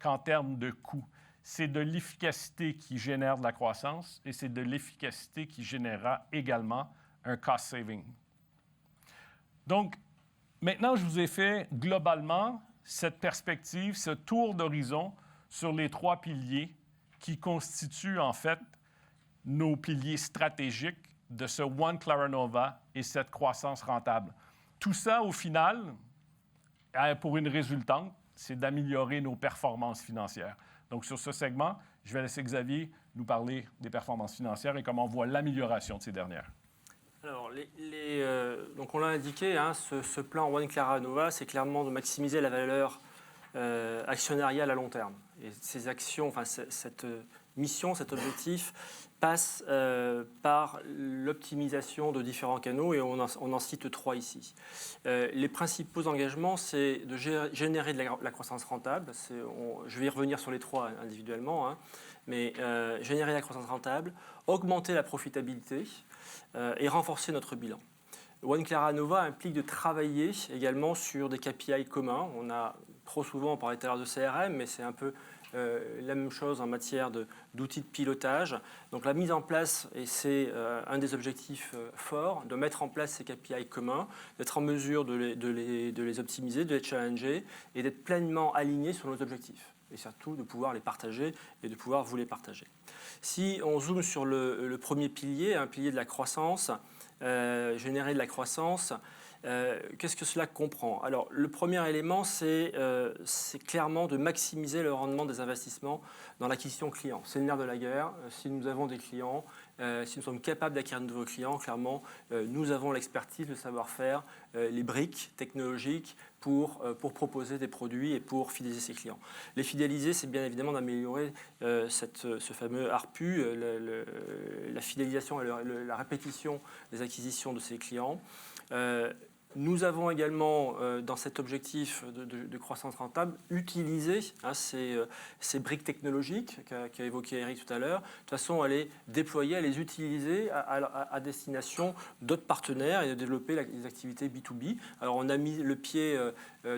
qu'en termes de coûts. C'est de l'efficacité qui génère de la croissance et c'est de l'efficacité qui générera également un cost saving. Donc, maintenant, je vous ai fait globalement cette perspective, ce tour d'horizon sur les 3 piliers qui constituent en fait nos piliers stratégiques de ce One Claranova et cette croissance rentable. Tout ça, au final, pour une résultante, c'est d'améliorer nos performances financières. Donc, sur ce segment, je vais laisser Xavier nous parler des performances financières et comment on voit l'amélioration de ces dernières. Alors, donc on l'a indiqué, hein, ce plan One Claranova, c'est clairement de maximiser la valeur actionnariale à long terme. Et ces actions, enfin, cette mission, cet objectif passe par l'optimisation de différents canaux et on en cite 3 ici. Les principaux engagements, c'est de générer de la croissance rentable. Je vais y revenir sur les 3 individuellement, hein, mais générer la croissance rentable, augmenter la profitabilité et renforcer notre bilan. One Claranova implique de travailler également sur des KPI communs. On a trop souvent, on parlait tout à l'heure de CRM, mais c'est un peu la même chose en matière d'outils de pilotage. Donc la mise en place, et c'est un des objectifs forts, de mettre en place ces KPI communs, d'être en mesure de les optimiser, de les challenger et d'être pleinement alignés sur nos objectifs. Et surtout de pouvoir les partager et de pouvoir vous les partager. Si on zoome sur le premier pilier, un pilier de la croissance, générer de la croissance, qu'est-ce que cela comprend? Alors, le premier élément, c'est clairement de maximiser le rendement des investissements dans l'acquisition client. C'est le nerf de la guerre. Si nous avons des clients, si nous sommes capables d'acquérir de nouveaux clients, clairement, nous avons l'expertise, le savoir-faire, les briques technologiques pour proposer des produits et pour fidéliser ses clients. Les fidéliser, c'est bien évidemment d'améliorer ce fameux ARPU, la fidélisation et la répétition des acquisitions de ses clients. Nous avons également, dans cet objectif de croissance rentable, utilisé ces briques technologiques qu'a évoqué Eric tout à l'heure, de toute façon à les déployer, à les utiliser à destination d'autres partenaires et de développer les activités B2B. Alors on a mis le pied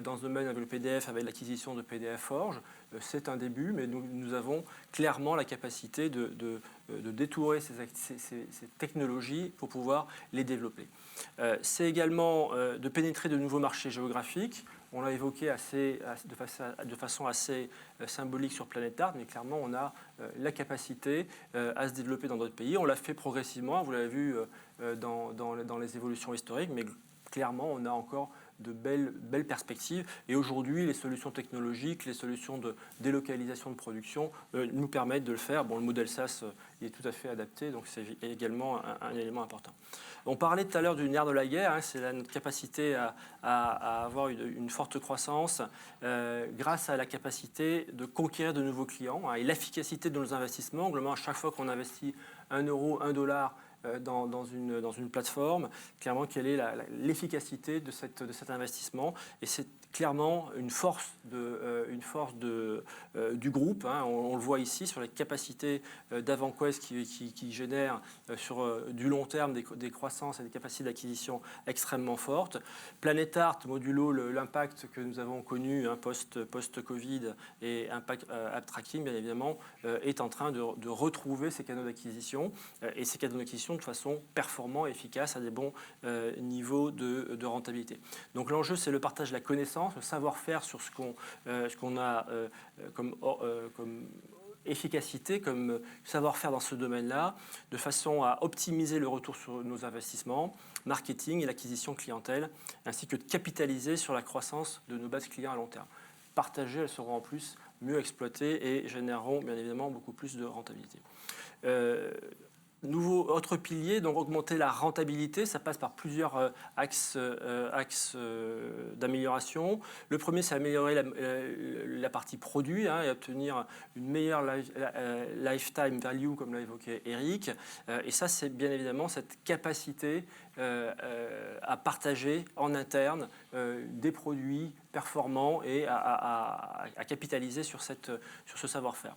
dans ce domaine avec le PDF, avec l'acquisition de PDF Forge. C'est un début, mais nous avons clairement la capacité de détourer ces technologies pour pouvoir les développer. C'est également de pénétrer de nouveaux marchés géographiques. On l'a évoqué de façon assez symbolique sur Planet Art, mais clairement, on a la capacité à se développer dans d'autres pays. On l'a fait progressivement, vous l'avez vu dans les évolutions historiques, mais clairement, on a encore de belles perspectives. Et aujourd'hui, les solutions technologiques, les solutions de délocalisation de production nous permettent de le faire. Bon, le modèle SaaS il est tout à fait adapté, donc c'est également un élément important. On parlait tout à l'heure du nerf de la guerre, hein, c'est notre capacité à avoir une forte croissance grâce à la capacité de conquérir de nouveaux clients et l'efficacité de nos investissements. Globalement, à chaque fois qu'on investit 1 euro, 1 dollar dans une plateforme, clairement, quelle est l'efficacité de cet investissement. Et c'est clairement une force du groupe. Hein. On le voit ici sur les capacités d'AvantQuest qui génèrent sur du long terme des croissances et des capacités d'acquisition extrêmement fortes. Planet Art, modulo l'impact que nous avons connu hein, post-Covid et impact app tracking, bien évidemment, est en train de retrouver ces canaux d'acquisition et ces canaux d'acquisition de façon performante et efficace à des bons niveaux de rentabilité. Donc l'enjeu, c'est le partage de la connaissance, le savoir-faire sur ce qu'on a comme efficacité, comme savoir-faire dans ce domaine-là, de façon à optimiser le retour sur nos investissements, marketing et l'acquisition clientèle, ainsi que de capitaliser sur la croissance de nos bases clients à long terme. Partagées, elles seront en plus mieux exploitées et généreront bien évidemment beaucoup plus de rentabilité. Autre pilier, donc augmenter la rentabilité, ça passe par plusieurs axes d'amélioration. Le premier, c'est améliorer la partie produit et obtenir une meilleure lifetime value, comme l'a évoqué Eric. Et ça, c'est bien évidemment cette capacité à partager en interne des produits performants et à capitaliser sur ce savoir-faire.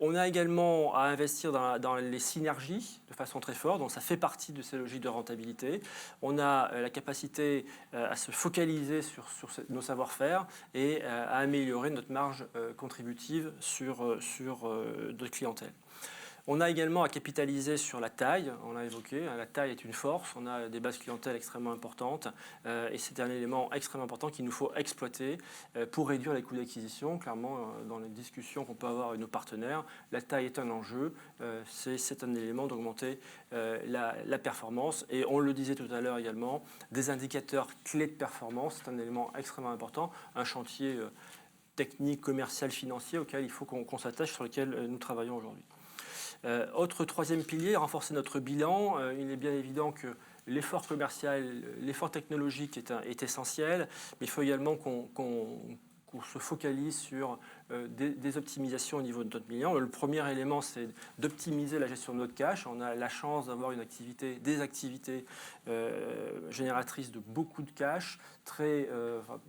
On a également à investir dans les synergies de façon très forte, donc ça fait partie de ces logiques de rentabilité. On a la capacité à se focaliser sur nos savoir-faire et à améliorer notre marge contributive sur notre clientèle. On a également à capitaliser sur la taille, on l'a évoqué, la taille est une force, on a des bases clientèles extrêmement importantes et c'est un élément extrêmement important qu'il nous faut exploiter pour réduire les coûts d'acquisition. Clairement, dans les discussions qu'on peut avoir avec nos partenaires, la taille est un enjeu, c'est un élément d'augmenter la performance et on le disait tout à l'heure également, des indicateurs clés de performance, c'est un élément extrêmement important, un chantier technique, commercial, financier auquel il faut qu'on s'attache, sur lequel nous travaillons aujourd'hui. Autre troisième pilier, renforcer notre bilan. Il est bien évident que l'effort commercial, l'effort technologique est essentiel, mais il faut également qu'on se focalise sur des optimisations au niveau de notre bilan. Le premier élément, c'est d'optimiser la gestion de notre cash. On a la chance d'avoir des activités génératrices de beaucoup de cash,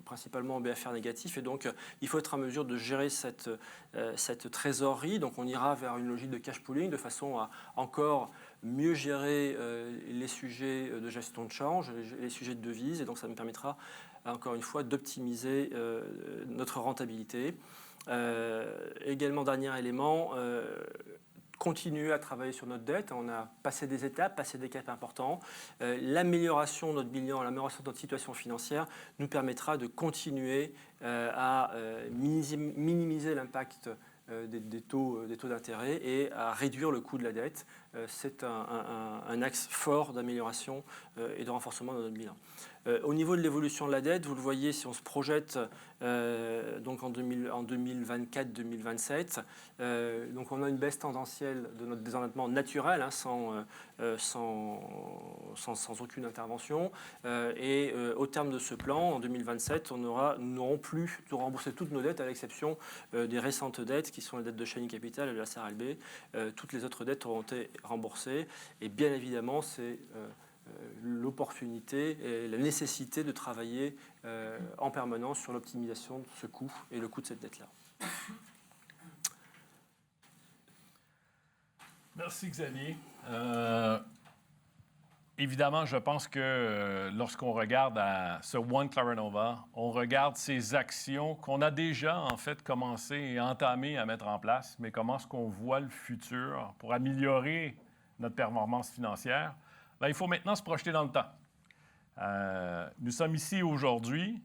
principalement en BFR négatif, et donc il faut être en mesure de gérer cette trésorerie. Donc on ira vers une logique de cash pooling de façon à encore mieux gérer les sujets de gestion de change, les sujets de devises, et donc ça nous permettra encore une fois d'optimiser notre rentabilité. Également, dernier élément, continuer à travailler sur notre dette. On a passé des étapes, passé des caps importants. L'amélioration de notre bilan, l'amélioration de notre situation financière nous permettra de continuer à minimiser l'impact des taux d'intérêt et à réduire le coût de la dette. C'est un axe fort d'amélioration et de renforcement de notre bilan. Au niveau de l'évolution de la dette, vous le voyez, si on se projette donc en 2024-2027, donc on a une baisse tendancielle de notre désendettement naturel, sans aucune intervention. Et au terme de ce plan, en 2027, nous n'aurons plus de rembourser toutes nos dettes, à l'exception des récentes dettes, qui sont les dettes de Cheniere Capital et de la SRLB. Toutes les autres dettes auront été remboursées. Et bien évidemment, c'est l'opportunité et la nécessité de travailler en permanence sur l'optimisation de ce coût et le coût de cette dette-là. Merci Xavier. Évidemment, je pense que lorsqu'on regarde à ce One Claranova, on regarde ces actions qu'on a déjà en fait commencé et entamé à mettre en place, mais comment est-ce qu'on voit le futur pour améliorer notre performance financière? Bien, il faut maintenant se projeter dans le temps. Nous sommes ici aujourd'hui,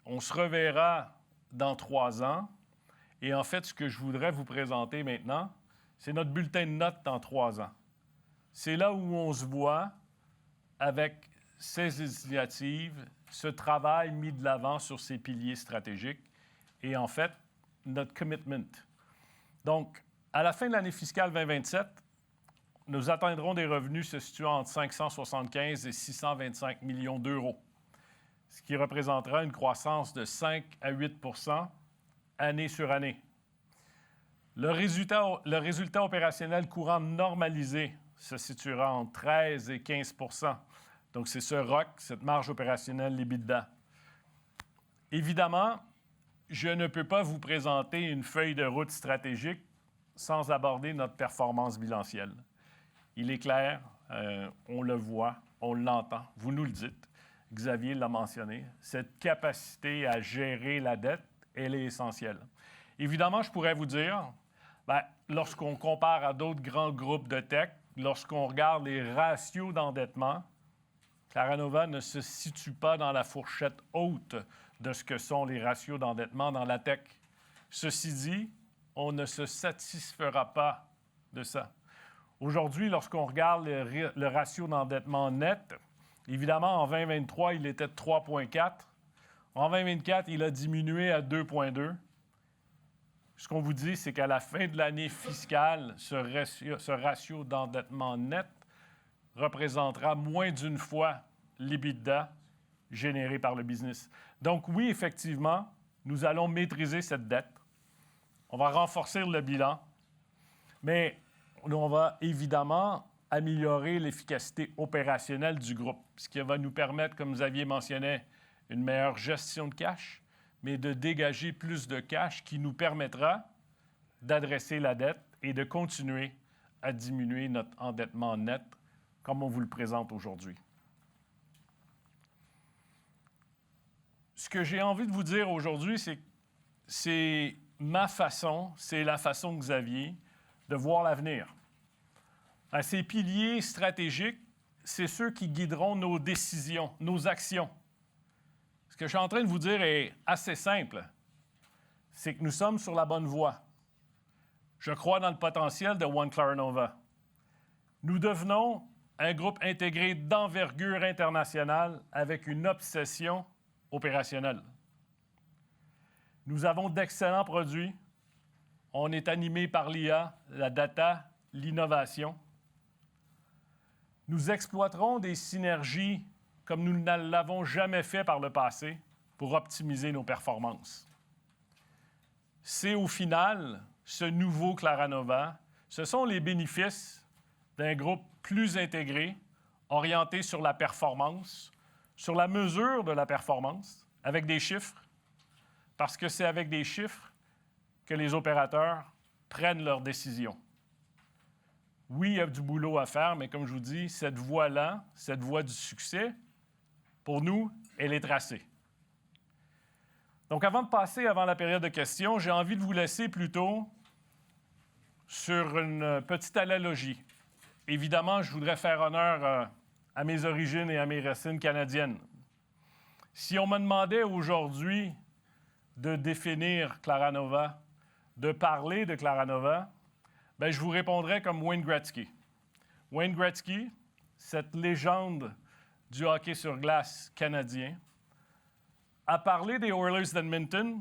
on se reverra dans 3 ans, et en fait, ce que je voudrais vous présenter maintenant, c'est notre bulletin de notes dans 3 ans. C'est là où on se voit avec ces initiatives, ce travail mis de l'avant sur ces piliers stratégiques et en fait, notre commitment. Donc, à la fin de l'année fiscale 2027, nous atteindrons des revenus se situant entre 575 et 625 millions d'euros, ce qui représentera une croissance de 5 à 8 % année sur année. Le résultat opérationnel courant normalisé se situera entre 13 et 15 %. Donc, c'est ce ROC, cette marge opérationnelle EBITDA. Évidemment, je ne peux pas vous présenter une feuille de route stratégique sans aborder notre performance bilancielle. Il est clair, on le voit, on l'entend, vous nous le dites, Xavier l'a mentionné, cette capacité à gérer la dette, elle est essentielle. Évidemment, je pourrais vous dire, lorsqu'on compare à d'autres grands groupes de tech, lorsqu'on regarde les ratios d'endettement, Claranova ne se situe pas dans la fourchette haute de ce que sont les ratios d'endettement dans la tech. Ceci dit, on ne se satisfera pas de ça. Aujourd'hui, lorsqu'on regarde le ratio d'endettement net, évidemment, en 2023, il était de 3,4. En 2024, il a diminué à 2,2. ce qu'on vous dit, c'est qu'à la fin de l'année fiscale, ce ratio d'endettement net représentera moins d'une fois l'EBITDA généré par le business. Donc oui, effectivement, nous allons maîtriser cette dette. On va renforcer le bilan, mais on va évidemment améliorer l'efficacité opérationnelle du groupe, ce qui va nous permettre, comme Xavier mentionnait, une meilleure gestion de cash, mais de dégager plus de cash qui nous permettra d'adresser la dette et de continuer à diminuer notre endettement net comme on vous le présente aujourd'hui. Ce que j'ai envie de vous dire aujourd'hui, c'est ma façon, c'est la façon de Xavier de voir l'avenir. Ces piliers stratégiques, c'est ceux qui guideront nos décisions, nos actions. Ce que je suis en train de vous dire est assez simple. C'est que nous sommes sur la bonne voie. Je crois dans le potentiel de One Claranova. Nous devenons un groupe intégré d'envergure internationale avec une obsession opérationnelle. Nous avons d'excellents produits. On est animé par l'IA, la data, l'innovation. Nous exploiterons des synergies comme nous ne l'avons jamais fait par le passé pour optimiser nos performances. C'est au final, ce nouveau Claranova, ce sont les bénéfices d'un groupe plus intégré, orienté sur la performance, sur la mesure de la performance, avec des chiffres, parce que c'est avec des chiffres que les opérateurs prennent leurs décisions. Oui, il y a du boulot à faire, mais comme je vous dis, cette voie-là, cette voie du succès, pour nous, elle est tracée. Donc, avant de passer avant la période de questions, j'ai envie de vous laisser plutôt sur une petite analogie. Évidemment, je voudrais faire honneur à mes origines et à mes racines canadiennes. Si on me demandait aujourd'hui de définir Claranova, de parler de Claranova, bien, je vous répondrais comme Wayne Gretzky. Wayne Gretzky, cette légende du hockey sur glace canadien, a parlé des Oilers d'Edmonton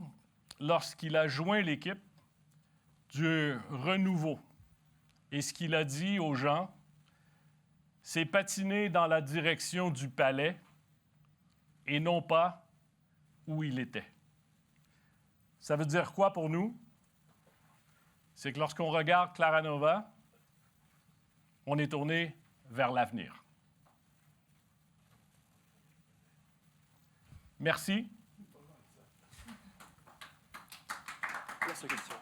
lorsqu'il a joint l'équipe du renouveau. Et ce qu'il a dit aux gens, c'est patiner dans la direction du palais et non pas où il était. Ça veut dire quoi pour nous? C'est que lorsqu'on regarde Claranova, on est tourné vers l'avenir. Merci. Merci, Christian.